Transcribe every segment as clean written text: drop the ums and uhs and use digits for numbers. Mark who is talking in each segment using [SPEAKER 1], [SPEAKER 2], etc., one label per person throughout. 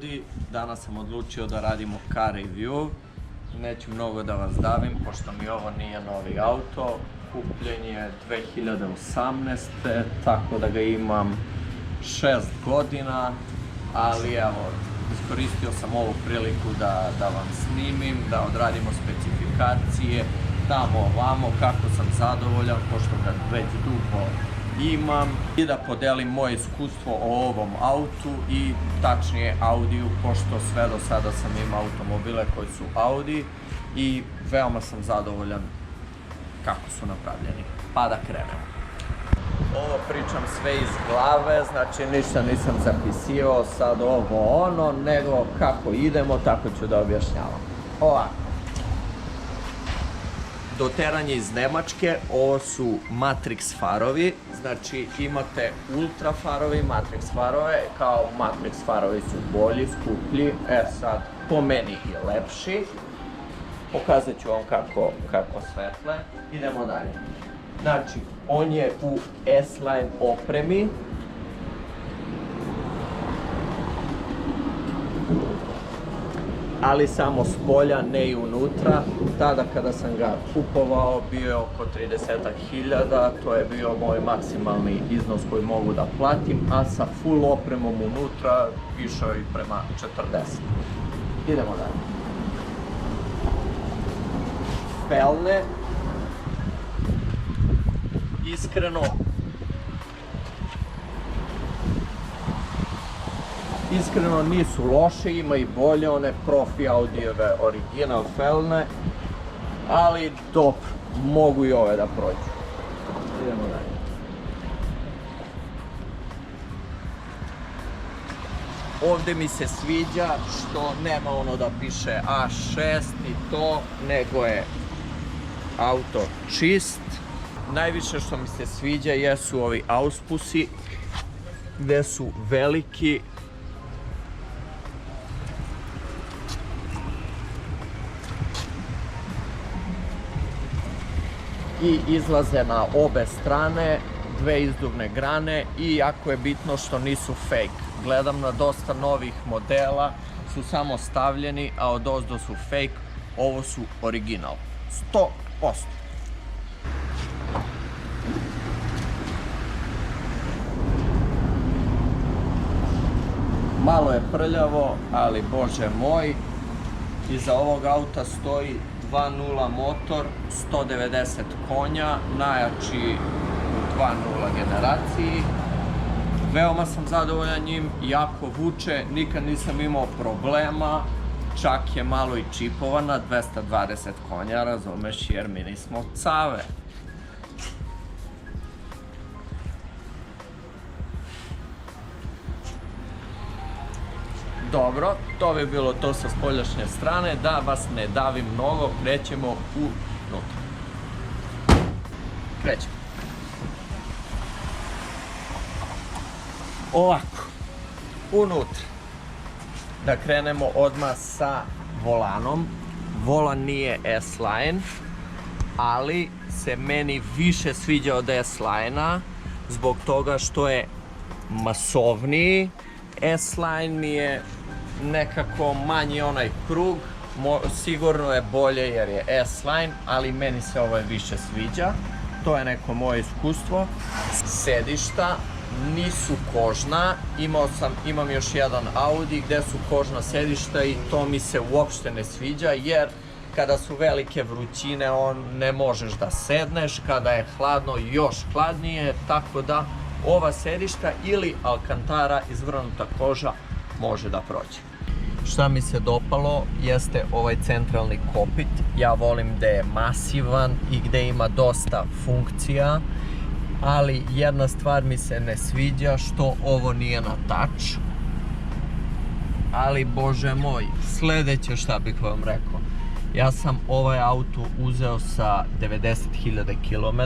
[SPEAKER 1] Audi. Danas sam odlučio da radimo car review. Neću mnogo da vas davim, pošto mi ovo nije novi auto. Kupljen je 2018. tako da ga imam 6 godina, ali evo, iskoristio sam ovu priliku da vam snimim, da odradimo specifikacije, tamo ovamo, kako sam zadovoljan, pošto ga već dugo imam, i da podelim moje iskustvo o ovom autu i tačnije Audiju, pošto sve do sada sam imao automobile koji su Audi i veoma sam zadovoljan kako su napravljeni. Pa da krenemo. Ovo pričam sve iz glave, znači ništa nisam zapisivao sad ovo ono, nego kako idemo, tako ću da objašnjavam. Ovako. Doteranje iz Nemačke, ovo su Matrix farovi, znači imate ultra farovi, Matrix farove, kao Matrix farovi su bolji, skuplji, sad po meni i lepši. Pokazat ću vam kako svetle. Idemo dalje. Znači, on je u S-Line opremi. Ali samo s polja, ne i unutra. Tada kada sam ga kupovao bio je oko 30.000, to je bio moj maksimalni iznos koji mogu da platim, a sa full opremom unutra išao je prema 40. Idemo dalje. Felne. Iskreno nisu loše, ima i bolje, one profi Audijeve original felne, ali dobro, mogu i ove da prođu. Idemo dalje. Ovde mi se sviđa što nema ono da piše A6 i to, nego je auto čist. Najviše što mi se sviđa jesu ovi auspusi, gde su veliki. I izlaze na obe strane, dve izduvne grane, i jako je bitno što nisu fake. Gledam na dosta novih modela, su samo stavljeni, a odozdo su fake, ovo su original. 100%. Malo je prljavo, ali bože moj, iza ovog auta stoji 2.0 motor, 190 konja, najjači u 2.0 generaciji. Veoma sam zadovoljan njim, jako vuče, nikad nisam imao problema, čak je malo i čipovana, 220 konja, razumeš, jer mi nismo cave. Dobro, to bi bilo to sa spoljašnje strane, da vas ne davim mnogo, krećemo unutra. Krećemo. Ovako, unutra. Da krenemo odmah sa volanom. Volan nije S-Line, ali se meni više sviđa od S-Line-a, zbog toga što je masovniji. S-Line mi je nekako manji onaj krug, sigurno je bolje jer je S-Line, ali meni se ovo više sviđa. To je neko moje iskustvo. Sedišta nisu kožna, imam još jedan Audi gde su kožna sedišta i to mi se uopšte ne sviđa, jer kada su velike vrućine ne možeš da sedneš, kada je hladno još hladnije, tako da ova sedišta ili Alcantara izvrnuta koža može da prođe. Šta mi se dopalo jeste ovaj centralni kokpit. Ja volim gde je masivan i gde ima dosta funkcija, ali jedna stvar mi se ne sviđa, što ovo nije na touch. Ali bože moj, sledeće šta bih vam rekao. Ja sam ovaj auto uzeo sa 90.000 km,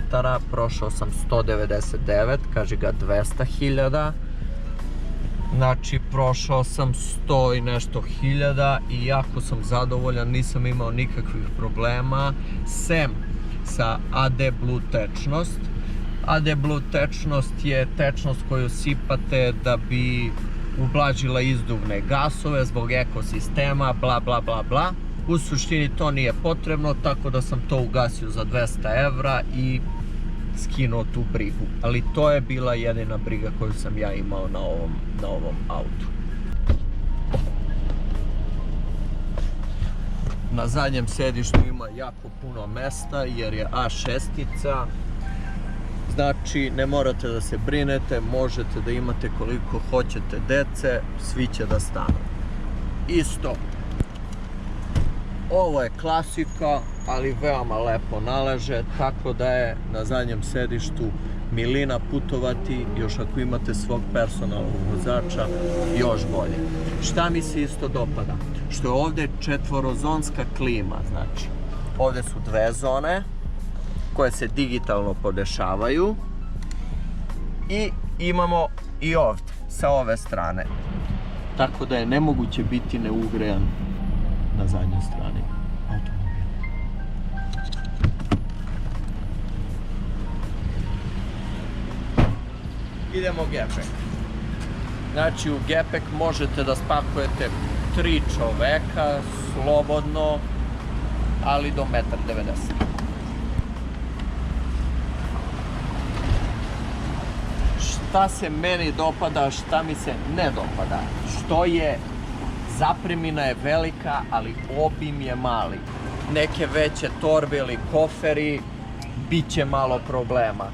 [SPEAKER 1] prošao sam 199, kaže ga 200.000. Znači prošao sam 100 i nešto hiljada i jako sam zadovoljan, nisam imao nikakvih problema, sem sa AD Blue tečnost. AD Blue tečnost je tečnost koju sipate da bi ublažila izduvne gasove zbog ekosistema, bla bla bla bla. U suštini to nije potrebno, tako da sam to ugasio za 200 evra i skinuo tu brigu. Ali to je bila jedina briga koju sam ja imao na ovom autu. Na zadnjem sedištu ima jako puno mesta jer je A6-ica. Znači, ne morate da se brinete, možete da imate koliko hoćete dece, svi će da stanu. Isto, ovo je klasika, ali veoma lepo naleže, tako da je na zadnjem sedištu milina putovati, još ako imate svog personalnog vozača, još bolje. Šta mi se isto dopada? Što je ovde četvorozonska klima, znači, ovde su dve zone koje se digitalno podešavaju i imamo i ovde, sa ove strane. Tako da je nemoguće biti neugrejan na zadnjoj strani automobila. Idemo u gepek. Znači u gepek možete da spakujete 3 čoveka slobodno, ali do 1,90 m. Šta se meni dopada, šta mi se ne dopada? Što je, zapremina je velika, ali obim je mali. Neke veće torbe ili koferi, bit će malo problema.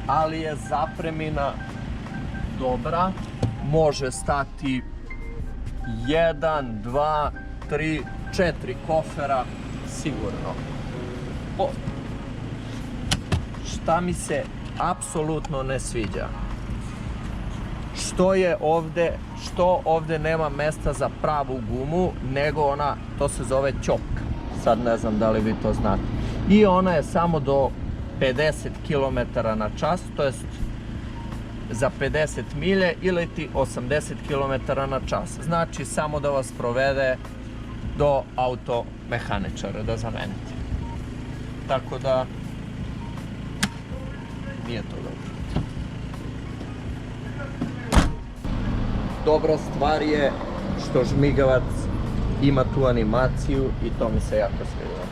[SPEAKER 1] Ali je zapremina dobra, može stati 1, 2, 3, 4 kofera, sigurno. Šta mi se apsolutno ne sviđa? Što ovde nema mesta za pravu gumu, nego ona, to se zove ćopka. Sad ne znam da li vi to znate. I ona je samo do 50 km/h, to jest za 50 milje ili ti 80 km/h. Znači samo da vas provede do automehaničara, da zamenite. Tako da nije to dobro. Dobra stvar je što žmigavac ima tu animaciju i to mi se jako sviđa.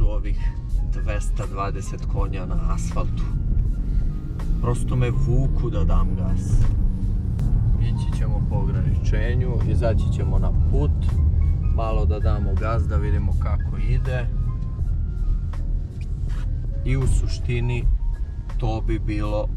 [SPEAKER 1] Ovih 220 konja na asfaltu. Prosto me vuku da dam gas. Ići ćemo po ograničenju, izaći ćemo na put, malo da damo gas da vidimo kako ide. I u suštini to bi bilo